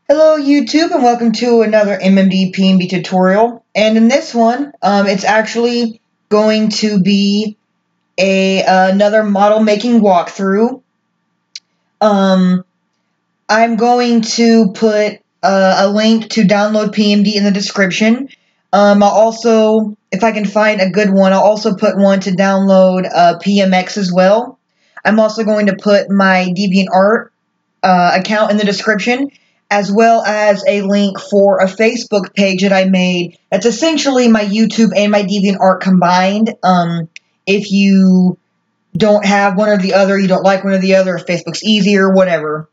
Hello YouTube and welcome to another MMD PMD tutorial, and in this one it's actually going to be another model making walkthrough. I'm going to put a link to download PMD in the description. I'll also, if I can find a good one, I'll also put one to download PMX as well. I'm also going to put my DeviantArt account in the description, as well as a link for a Facebook page that I made. That's essentially my YouTube and my DeviantArt combined. If you don't have one or the other, you don't like one or the other, if Facebook's easier, whatever.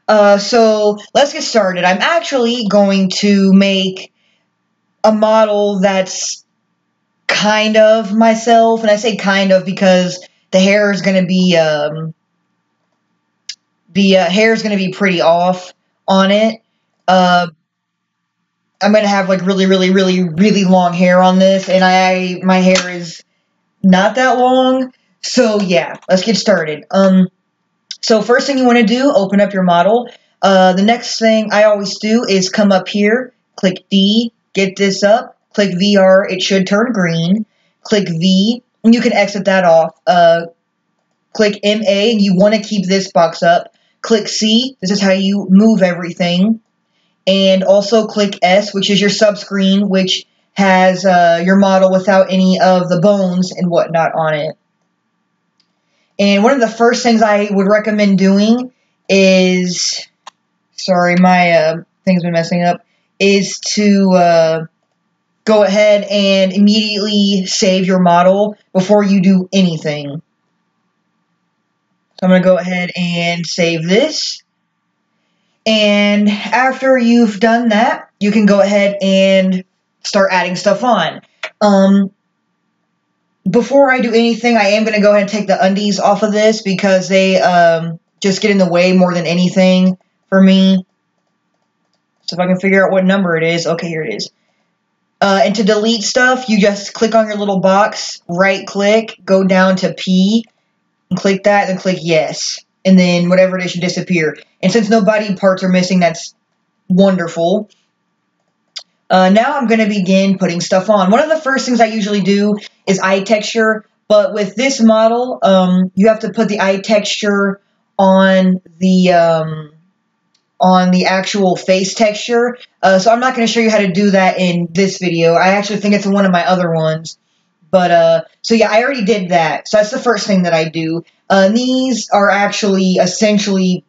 So let's get started. I'm actually going to make a model that's kind of myself, and I say kind of because the hair is going to be pretty off on it. I'm gonna have like really long hair on this, and my hair is not that long. So yeah, let's get started. So first thing you want to do, open up your model. The next thing I always do is come up here, click D, get this up, click VR, it should turn green. Click V, and you can exit that off. Click MA, and you want to keep this box up. Click C, this is how you move everything. And also click S, which is your subscreen, which has your model without any of the bones and whatnot on it. And one of the first things I would recommend doing is, sorry, my thing's been messing up, is to go ahead and immediately save your model before you do anything. So I'm going to go ahead and save this. And after you've done that, you can go ahead and start adding stuff on. Before I do anything, I am going to go ahead and take the undies off of this because they just get in the way more than anything for me. So if I can figure out what number it is. Okay, here it is. And to delete stuff, you just click on your little box, right click, go down to P, and click that, and click yes. And then whatever it is should disappear. And since no body parts are missing, that's wonderful. Now I'm going to begin putting stuff on. One of the first things I usually do is eye texture, but with this model, you have to put the eye texture on the actual face texture. So I'm not going to show you how to do that in this video. I actually think it's in one of my other ones. But, so yeah, I already did that. So that's the first thing that I do. These are actually essentially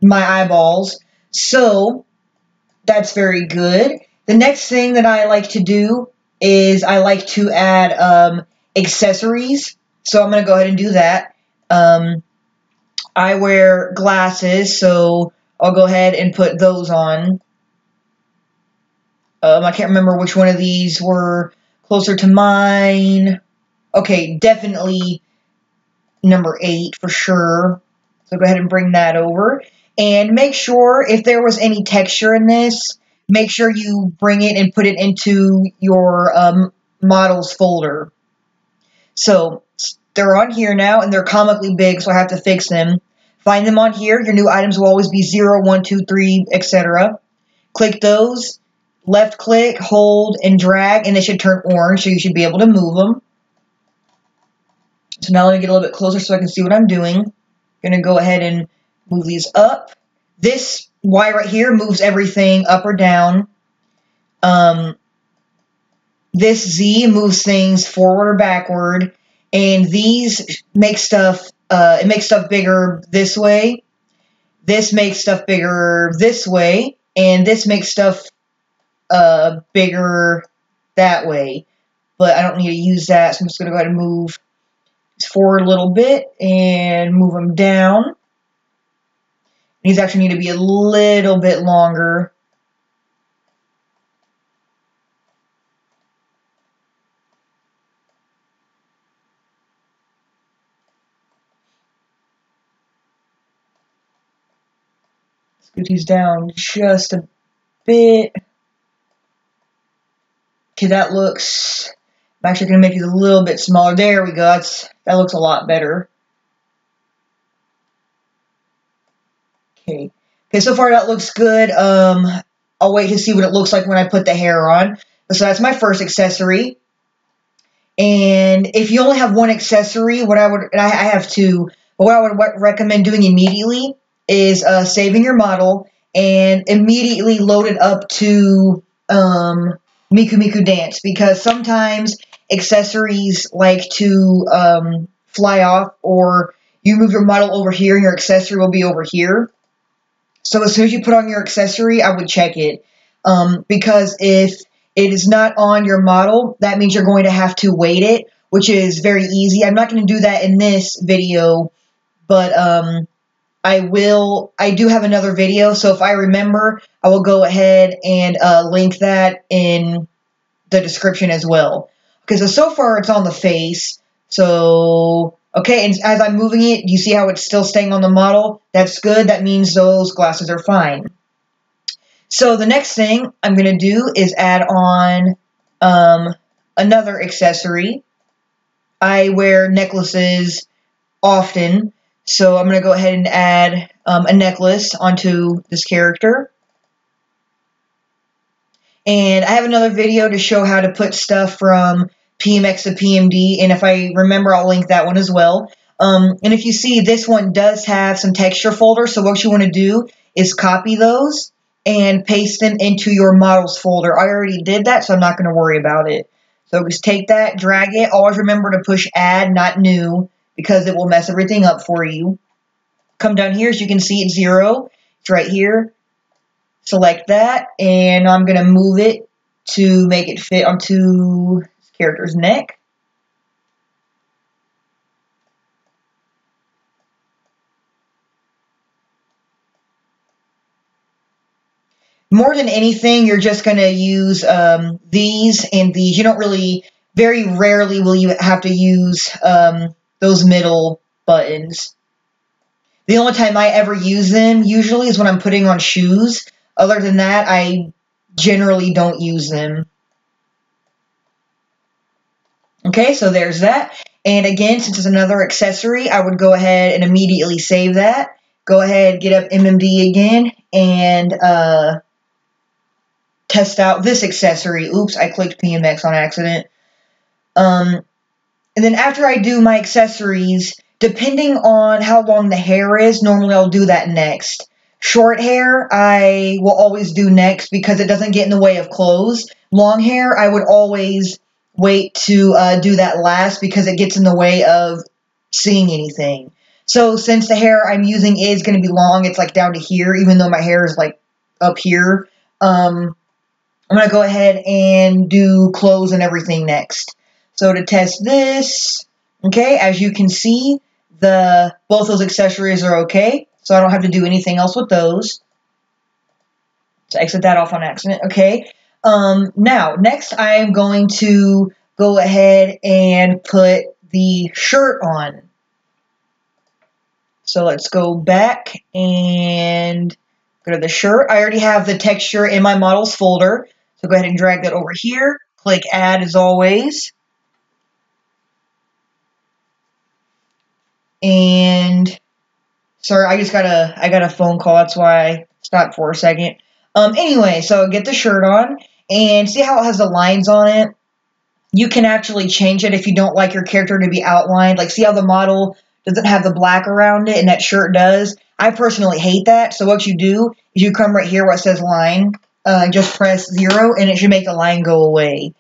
my eyeballs. So that's very good. The next thing that I like to do is I like to add accessories. So I'm going to go ahead and do that. I wear glasses, so I'll go ahead and put those on. I can't remember which one of these were closer to mine. Okay, definitely number 8 for sure. So go ahead and bring that over. And make sure if there was any texture in this, make sure you bring it and put it into your models folder. So they're on here now, and they're comically big, so I have to fix them. Find them on here. Your new items will always be 0, 1, 2, 3, etc. Click those. Left click, hold, and drag, and they should turn orange, so you should be able to move them. So now let me get a little bit closer so I can see what I'm doing. I'm going to go ahead and move these up. This Y right here moves everything up or down. This Z moves things forward or backward. And these make stuff, it makes stuff bigger this way. This makes stuff bigger this way. And this makes stuff bigger that way, but I don't need to use that, so I'm just going to go ahead and move these forward a little bit and move them down. These actually need to be a little bit longer. Scoot these down just a bit. Okay, that looks, I'm actually going to make it a little bit smaller. There we go. That looks a lot better. Okay, Okay, so far that looks good. I'll wait to see what it looks like when I put the hair on. So that's my first accessory. And if you only have one accessory, I have two, but what I would recommend doing immediately is saving your model and immediately load it up to Miku Miku Dance, because sometimes accessories like to fly off, or you move your model over here and your accessory will be over here. So as soon as you put on your accessory, I would check it, because if it is not on your model, that means you're going to have to weight it, which is very easy. I'm not going to do that in this video, but I do have another video, so if I remember, I will go ahead and link that in the description as well. Okay, so far it's on the face. So, okay, and as I'm moving it, you see how it's still staying on the model? That's good. That means those glasses are fine. So the next thing I'm going to do is add on another accessory. I wear necklaces often, so I'm going to go ahead and add a necklace onto this character. And I have another video to show how to put stuff from PMX to PMD, and if I remember, I'll link that one as well. And if you see, this one does have some texture folders, so what you want to do is copy those and paste them into your models folder. I already did that, so I'm not going to worry about it. So just take that, drag it. Always remember to push add, not new, because it will mess everything up for you. Come down here, as you can see, it's 0. It's right here. Select that, and I'm going to move it to make it fit onto this character's neck. More than anything, you're just going to use these and these. You don't really, very rarely will you have to use those middle buttons. The only time I ever use them, usually, is when I'm putting on shoes. Other than that, I generally don't use them. Okay, so there's that. And again, since it's another accessory, I would go ahead and immediately save that. Go ahead, get up MMD again, and test out this accessory. Oops, I clicked PMX on accident. And then after I do my accessories, depending on how long the hair is, normally I'll do that next. Short hair, I will always do next because it doesn't get in the way of clothes. Long hair, I would always wait to do that last because it gets in the way of seeing anything. So since the hair I'm using is going to be long, it's like down to here, even though my hair is like up here, I'm going to go ahead and do clothes and everything next. So to test this, okay, as you can see, both those accessories are okay, so I don't have to do anything else with those. So exit that off on accident, okay. Now, next I'm going to go ahead and put the shirt on. So let's go back and go to the shirt. I already have the texture in my models folder, so go ahead and drag that over here. Click add as always. And sorry, I got a phone call. That's why I stopped for a second. Anyway, so get the shirt on and see how it has the lines on it. You can actually change it if you don't like your character to be outlined. Like, see how the model doesn't have the black around it and that shirt does? I personally hate that. So what you do is you come right here where it says line, just press 0 and it should make the line go away.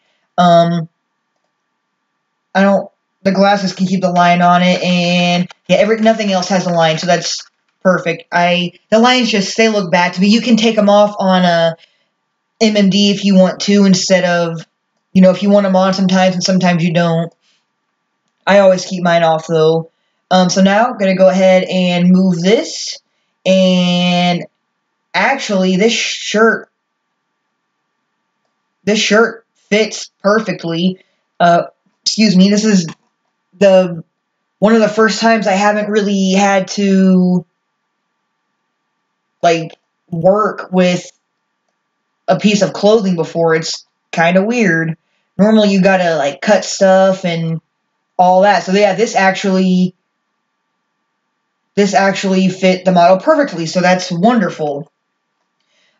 The glasses can keep the line on it, and yeah, nothing else has a line, so that's perfect. The lines they look bad to me. You can take them off on a MMD if you want to, instead of, if you want them on sometimes and sometimes you don't. I always keep mine off though. So now I'm gonna go ahead and move this, and actually this shirt fits perfectly. Excuse me, this is one of the first times I haven't really had to work with a piece of clothing before. It's kind of weird. Normally you gotta cut stuff and all that. So yeah, this actually this actually fit the model perfectly, so that's wonderful.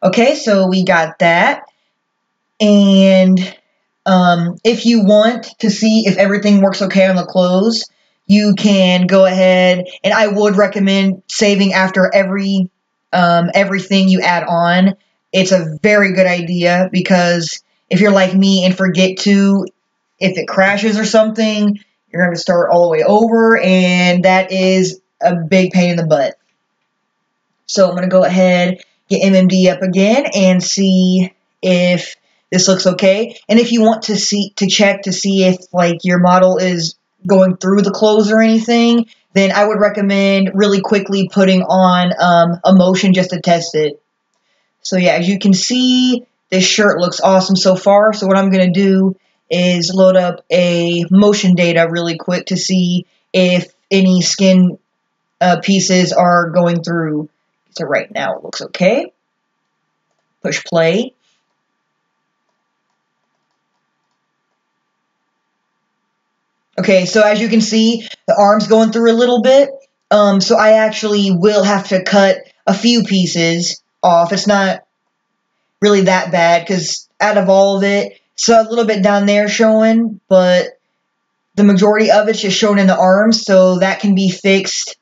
Okay, so we got that. And if you want to see if everything works okay on the clothes, you can go ahead, and I would recommend saving after everything you add on. It's a very good idea, because if you're like me and forget to, if it crashes or something, you're going to start all the way over, and that is a big pain in the butt. So I'm going to go ahead, get MMD up again, and see if this looks okay. And if you want to check to see if like your model is going through the clothes or anything, then I would recommend really quickly putting on a motion just to test it. So yeah, as you can see, this shirt looks awesome so far. So what I'm going to do is load up a motion data really quick to see if any skin pieces are going through. So right now it looks okay. Push play. Okay, so as you can see, the arm's going through a little bit. So I actually will have to cut a few pieces off. It's not really that bad, because out of all of it, so a little bit down there showing, but the majority of it's just shown in the arms, so that can be fixed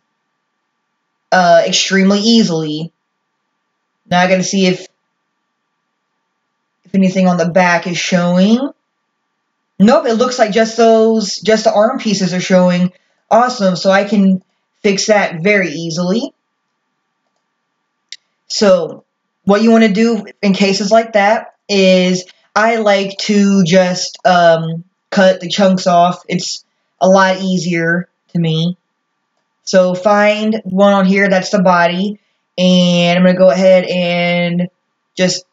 extremely easily. Now I gotta see if anything on the back is showing. Nope, it looks like just the arm pieces are showing. Awesome, so I can fix that very easily. So what you want to do in cases like that is I like to just cut the chunks off. It's a lot easier to me. So find one on here, that's the body, and I'm going to go ahead and just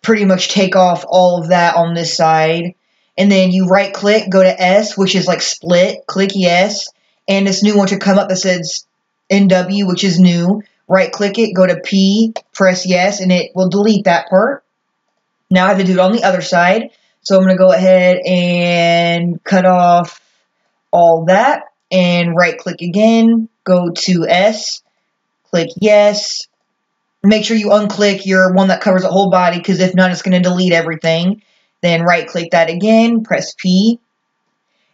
pretty much take off all of that on this side. And then you right click, go to S, which is like split, click yes, and this new one should come up that says NW, which is new. Right click it, go to P, press yes, and it will delete that part. Now I have to do it on the other side. So I'm going to go ahead and cut off all that, and right click again, go to S, click yes. Make sure you unclick your one that covers the whole body, because if not, it's going to delete everything. Then right click that again, press P.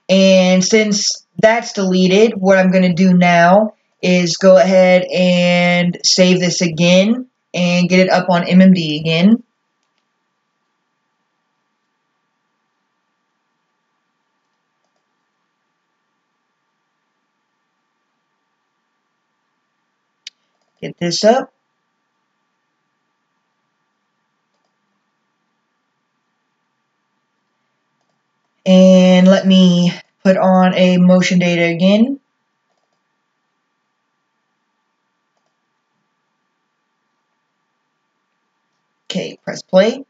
And since that's deleted, what I'm going to do now is go ahead and save this again and get it up on MMD again. Get this up. And let me put on a motion data again. Okay, press play.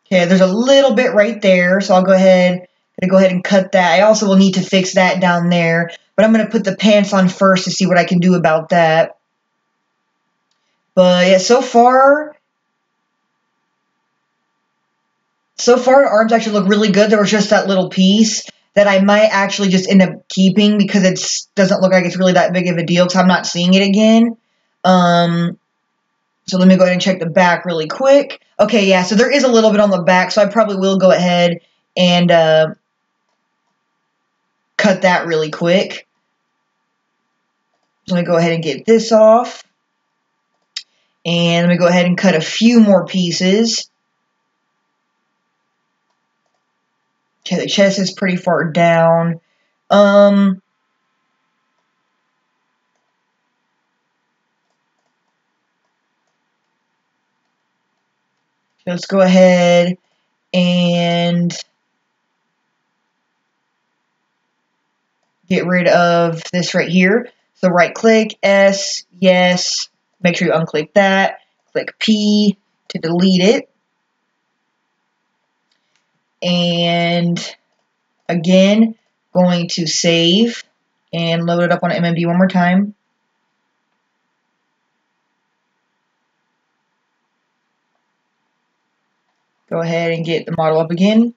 Okay, there's a little bit right there, so I'll go ahead and cut that. I also will need to fix that down there, but I'm going to put the pants on first to see what I can do about that. But yeah, so far the arms actually look really good. There was just that little piece that I might actually just end up keeping, because it doesn't look like it's really that big of a deal, because I'm not seeing it again. So let me go ahead and check the back really quick. Okay, yeah, so there is a little bit on the back, so I probably will go ahead and cut that really quick. So let me go ahead and get this off. And let me go ahead and cut a few more pieces. Okay, the chest is pretty far down. Let's go ahead and get rid of this right here. So right click, S, yes. Make sure you unclick that. Click P to delete it. And again, going to save and load it up on MMD one more time. Go ahead and get the model up again.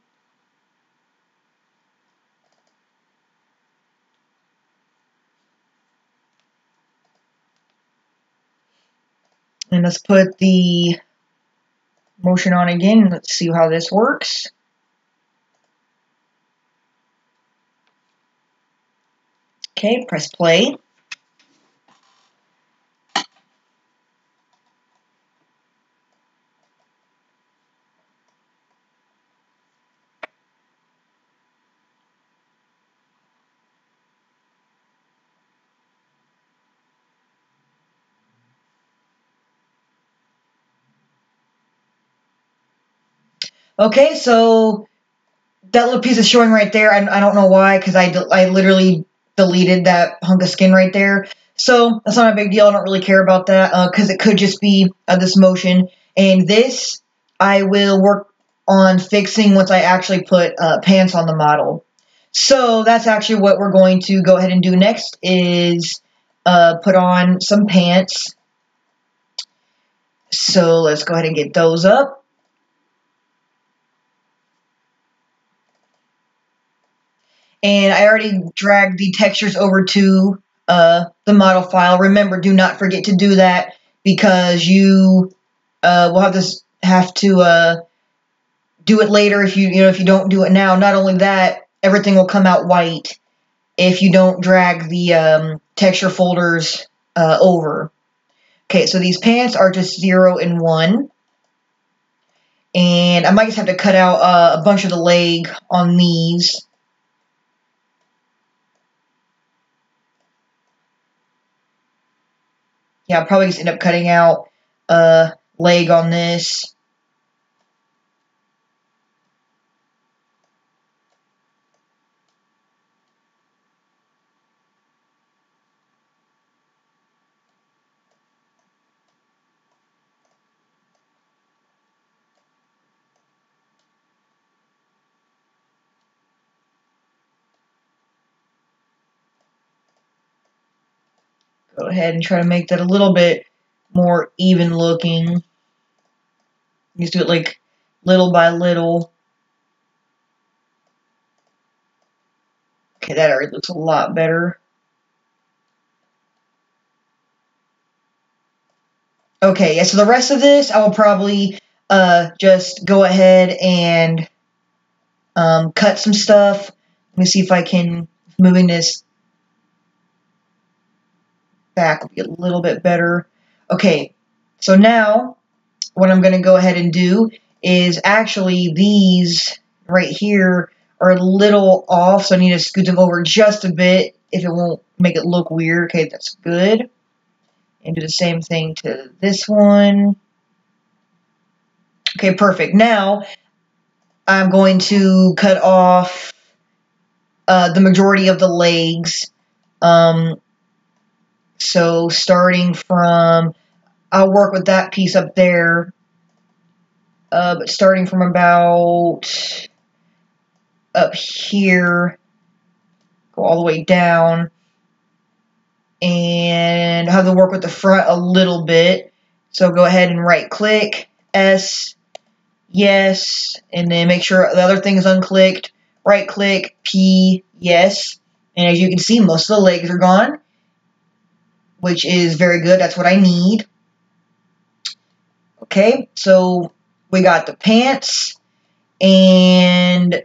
And let's put the motion on again. Let's see how this works. Okay, press play. Okay, so that little piece is showing right there. I don't know why, because I literally deleted that hunk of skin right there. So that's not a big deal. I don't really care about that because it could just be this motion. And this I will work on fixing once I actually put pants on the model. So that's actually what we're going to go ahead and do next is put on some pants. So let's go ahead and get those up. And I already dragged the textures over to the model file. Remember, do not forget to do that because you will have to do it later if if you don't do it now. Not only that, everything will come out white if you don't drag the texture folders over. Okay, so these pants are just 0 and 1. And I might just have to cut out a bunch of the leg on these. Yeah, I'll probably just end up cutting out a leg on this. Go ahead and try to make that a little bit more even looking. Just do it like little by little. Okay, that already looks a lot better. Okay, yeah, so the rest of this, I will probably just go ahead and cut some stuff. Let me see if I can, moving this back will be a little bit better. Okay, so now what I'm going to go ahead and do is actually these right here are a little off, so I need to scoot them over just a bit if it won't make it look weird. Okay, that's good. And do the same thing to this one. Okay, perfect. Now I'm going to cut off the majority of the legs. So starting from, I'll work with that piece up there, but starting from about up here, go all the way down, and have to work with the front a little bit. So go ahead and right click, S, yes, and then make sure the other thing is unclicked, right click, P, yes, and as you can see, most of the legs are gone, which is very good. That's what I need. Okay, so we got the pants, and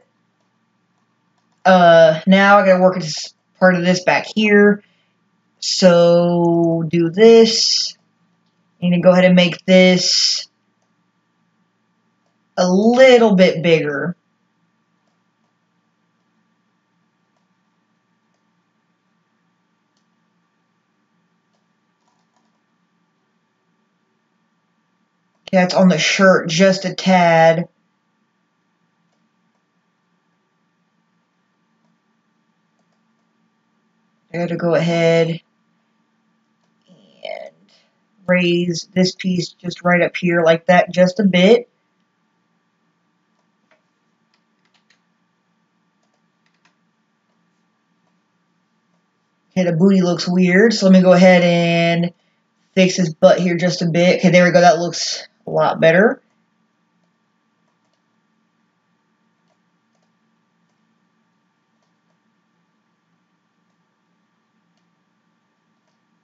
now I gotta work this part of this back here. So do this, and then go ahead and make this a little bit bigger. Okay, that's on the shirt just a tad. I gotta go ahead and raise this piece just right up here like that just a bit. Okay, the booty looks weird, so let me go ahead and fix his butt here just a bit. Okay, there we go. That looks a lot better.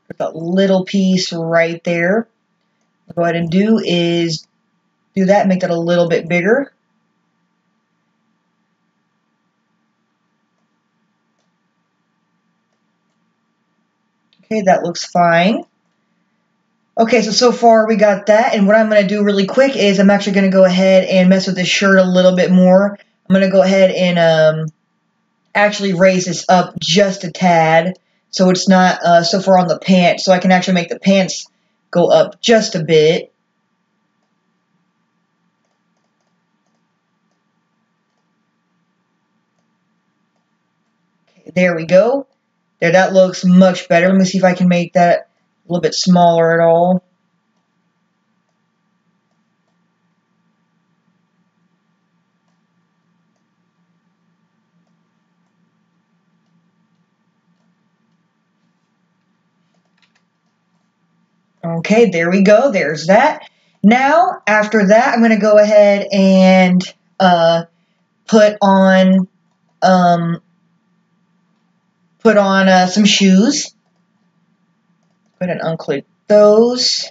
Put that little piece right there. go ahead and do is do that, make that a little bit bigger. Okay, that looks fine. Okay, so far we got that, and what I'm going to do really quick is I'm actually going to go ahead and mess with this shirt a little bit more. I'm going to go ahead and actually raise this up just a tad, so it's not so far on the pants, so I can actually make the pants go up just a bit. Okay, there we go. There, that looks much better. Let me see if I can make that a little bit smaller at all. Okay, there we go. There's that. Now, after that, I'm going to go ahead and put on some shoes. Go ahead and unclick those.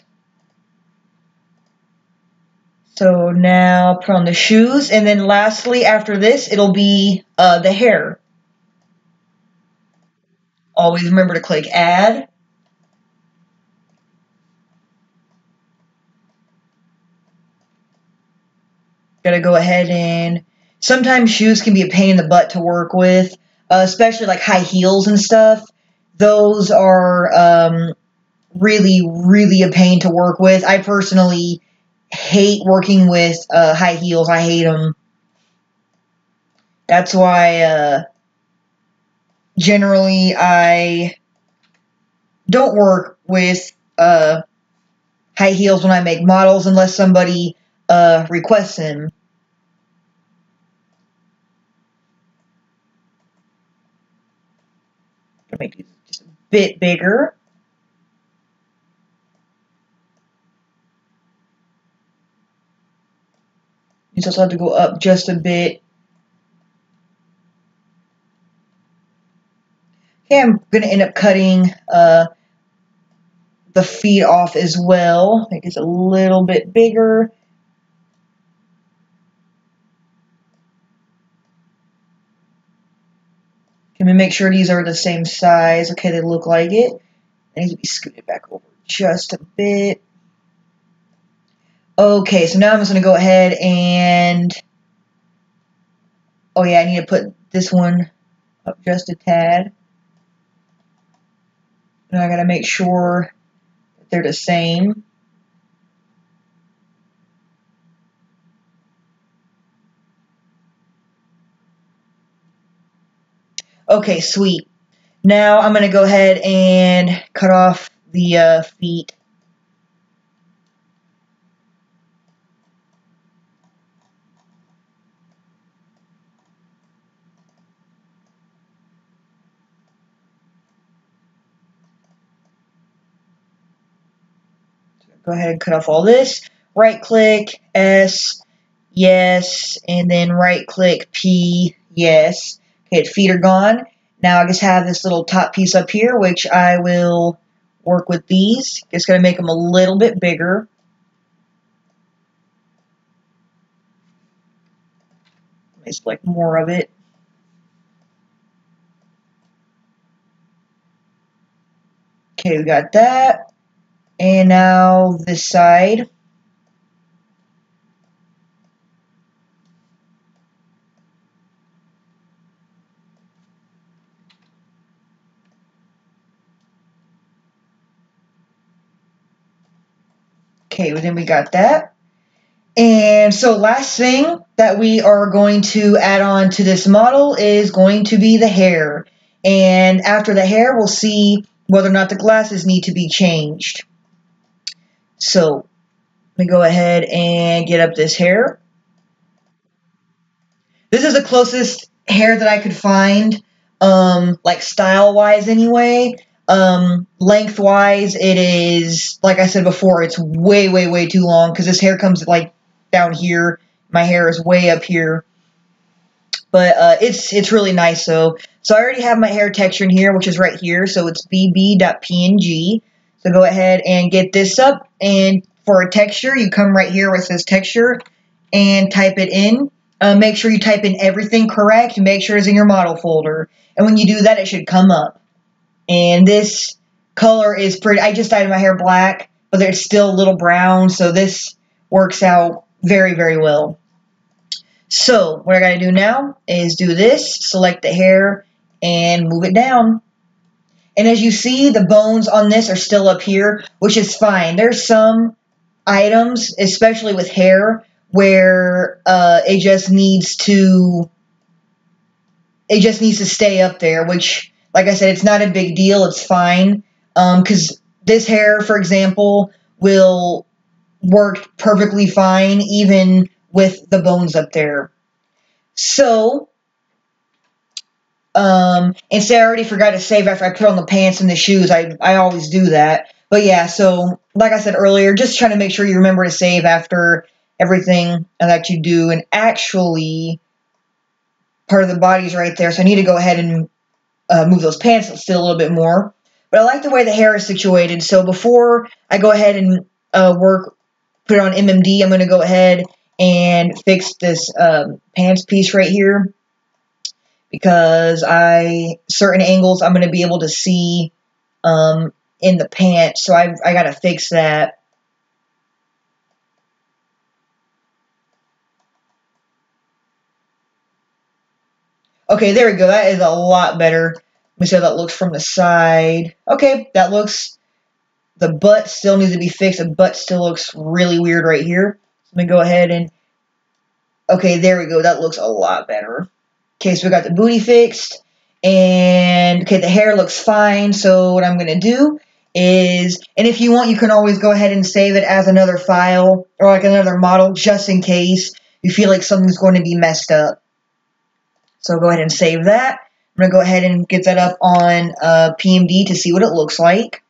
So now put on the shoes, and then lastly, after this, it'll be the hair. Always remember to click Add. Gotta go ahead and sometimes shoes can be a pain in the butt to work with, especially like high heels and stuff. Those are really, really a pain to work with. I personally hate working with high heels. I hate them. That's why generally I don't work with high heels when I make models unless somebody requests them. I'll make these just a bit bigger. You just have to go up just a bit. Okay, I'm going to end up cutting the feet off as well. Make this a little bit bigger. Let me make sure these are the same size. Okay, they look like it. They need to be scooted back over just a bit. Okay, so now I'm just going to go ahead and... Oh yeah, I need to put this one up just a tad. And I got to make sure that they're the same. Okay, sweet. Now I'm going to go ahead and cut off the feet. Go ahead and cut off all this. Right click, S, yes, and then right click, P, yes. Okay, feet are gone. Now I just have this little top piece up here, which I will work with these. Just going to make them a little bit bigger. Let me select more of it. Okay, we got that. And now this side. Okay, well, then we got that. And so last thing that we are going to add on to this model is going to be the hair. And after the hair, we'll see whether or not the glasses need to be changed. So let me go ahead and get up this hair. This is the closest hair that I could find, like style-wise anyway. Lengthwise, it is, like I said before, it's way, way, way too long because this hair comes like down here. My hair is way up here. But it's really nice. So I already have my hair texture in here, which is right here. So it's bb.png. So go ahead and get this up. And for a texture, you come right here where it says texture and type it in. Make sure you type in everything correct. Make sure it's in your model folder. And when you do that, it should come up. And this color is pretty. I just dyed my hair black, but it's still a little brown, so this works out very, very well. So what I gotta do now is do this, select the hair, and move it down. And as you see, the bones on this are still up here, which is fine. There's some items, especially with hair, where it just needs to stay up there, which, like I said, it's not a big deal. It's fine. Because this hair, for example, will work perfectly fine even with the bones up there. So, and say I already forgot to save after I put on the pants and the shoes. I always do that. But yeah, so like I said earlier, just trying to make sure you remember to save after everything that you do. And actually, part of the body's right there, so I need to go ahead and move those pants still a little bit more. But I like the way the hair is situated, so before I go ahead and put it on MMD, I'm going to go ahead and fix this pants piece right here, because certain angles I'm going to be able to see in the pants, so I got to fix that. Okay, there we go. That is a lot better. Let me see how that looks from the side. Okay, that looks... The butt still needs to be fixed. The butt still looks really weird right here. Let me go ahead and... Okay, there we go. That looks a lot better. Okay, so we got the booty fixed. And, okay, the hair looks fine. So what I'm going to do is... And if you want, you can always go ahead and save it as another file or like another model, just in case you feel like something's going to be messed up. So go ahead and save that. I'm going to go ahead and get that up on PMD to see what it looks like.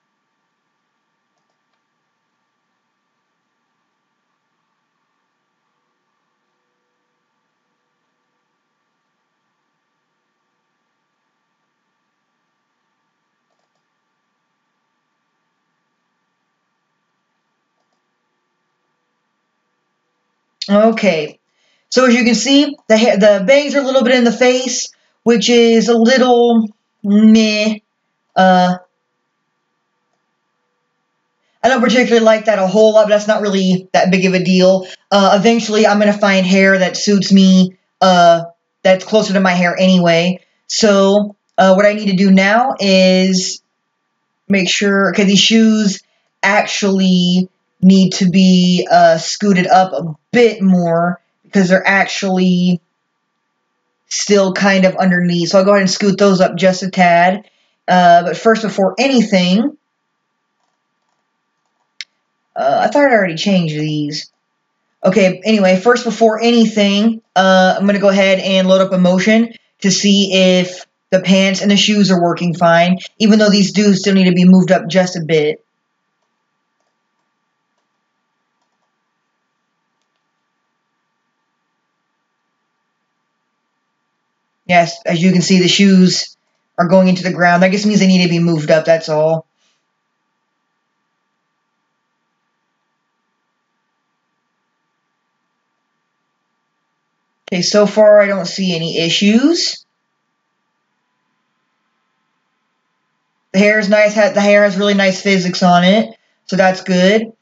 Okay, so as you can see, the bangs are a little bit in the face, which is a little meh. I don't particularly like that a whole lot, but that's not really that big of a deal. Eventually, I'm going to find hair that suits me, that's closer to my hair anyway. So what I need to do now is make sure, okay, these shoes actually need to be scooted up a bit more, because they're actually still kind of underneath. So I'll go ahead and scoot those up just a tad. But first, before anything, I thought I already changed these. Okay, anyway, first, before anything, I'm going to go ahead and load up a motion to see if the pants and the shoes are working fine, even though these do still need to be moved up just a bit. Yes, as you can see, the shoes are going into the ground. That just means they need to be moved up, that's all. Okay, so far I don't see any issues. The hair is nice. The hair has really nice physics on it, so that's good.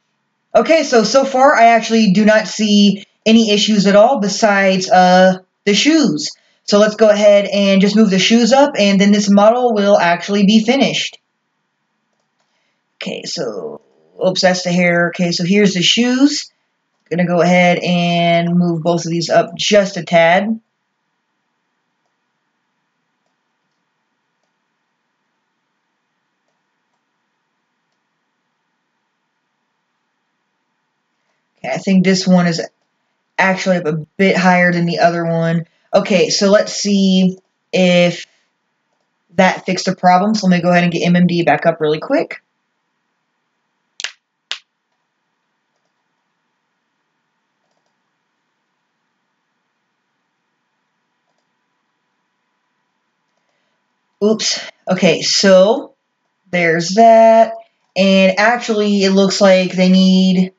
Okay, so far I actually do not see any issues at all besides the shoes. So let's go ahead and just move the shoes up, and then this model will actually be finished. Okay, so, oops, that's the hair. Okay, so here's the shoes. Gonna go ahead and move both of these up just a tad. Okay, I think this one is actually up a bit higher than the other one. Okay, so let's see if that fixed the problem. So let me go ahead and get MMD back up really quick. Oops. Okay, so there's that. And actually, it looks like they need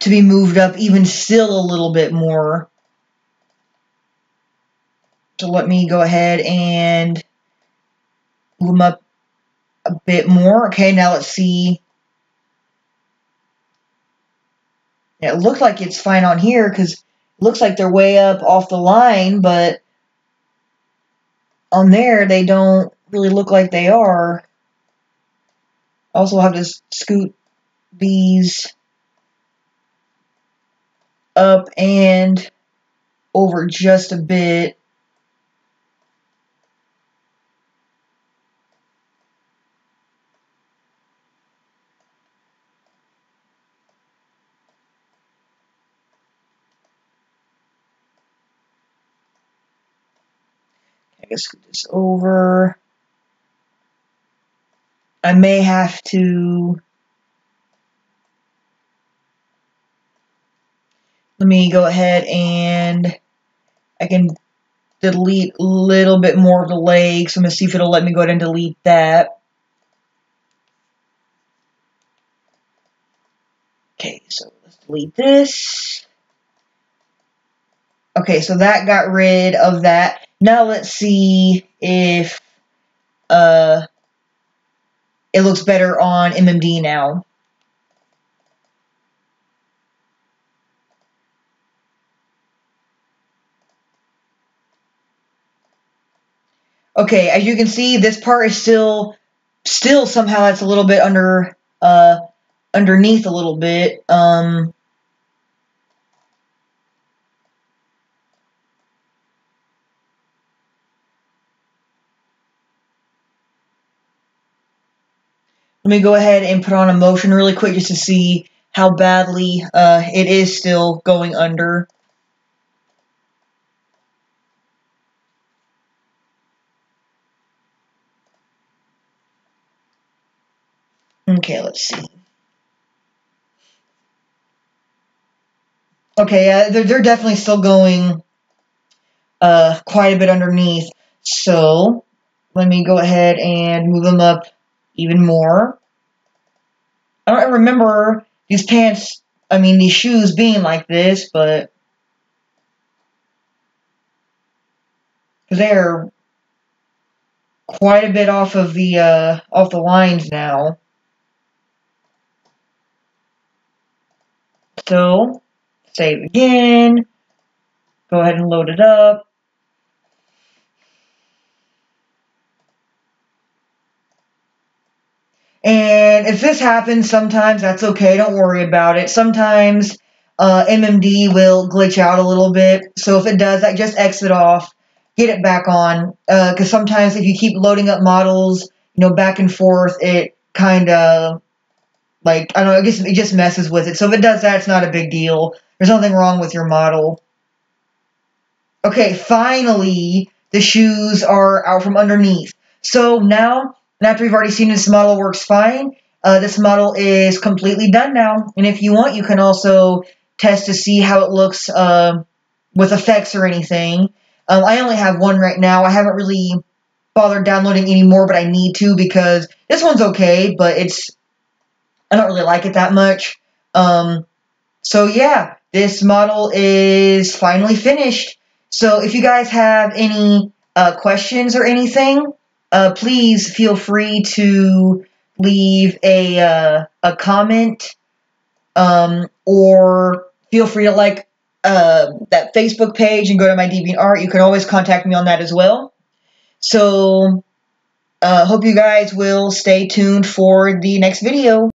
to be moved up even still a little bit more. So let me go ahead and move them up a bit more. Okay, now let's see. It looks like it's fine on here because it looks like they're way up off the line, but on there they don't really look like they are. I also have to scoot these up and over just a bit. I guess scoot this over. I may have to. Let me go ahead and I can delete a little bit more of the legs. I'm going to see if it'll let me go ahead and delete that. Okay, so let's delete this. Okay, so that got rid of that. Now let's see if it looks better on MMD now. Okay, as you can see, this part is still somehow that's a little bit underneath a little bit. Let me go ahead and put on a motion really quick just to see how badly it is still going under. Okay, let's see. Okay, they're definitely still going quite a bit underneath. So let me go ahead and move them up even more. I don't remember these these shoes being like this, but they're quite a bit off the lines now. So save again. Go ahead and load it up. And if this happens sometimes, that's okay. Don't worry about it. Sometimes MMD will glitch out a little bit. So if it does that, just exit off, get it back on. Because sometimes if you keep loading up models, back and forth, it kind of, I don't know, I guess it just messes with it. So if it does that, it's not a big deal. There's nothing wrong with your model. Okay, finally, the shoes are out from underneath. So now, after we've already seen this model works fine, this model is completely done now. And if you want, you can also test to see how it looks with effects or anything. I only have one right now. I haven't really bothered downloading any more, but I need to because this one's okay, but I don't really like it that much. So yeah, this model is finally finished. So if you guys have any questions or anything, please feel free to leave a comment or feel free to like that Facebook page and go to my DeviantArt. You can always contact me on that as well. So hope you guys will stay tuned for the next video.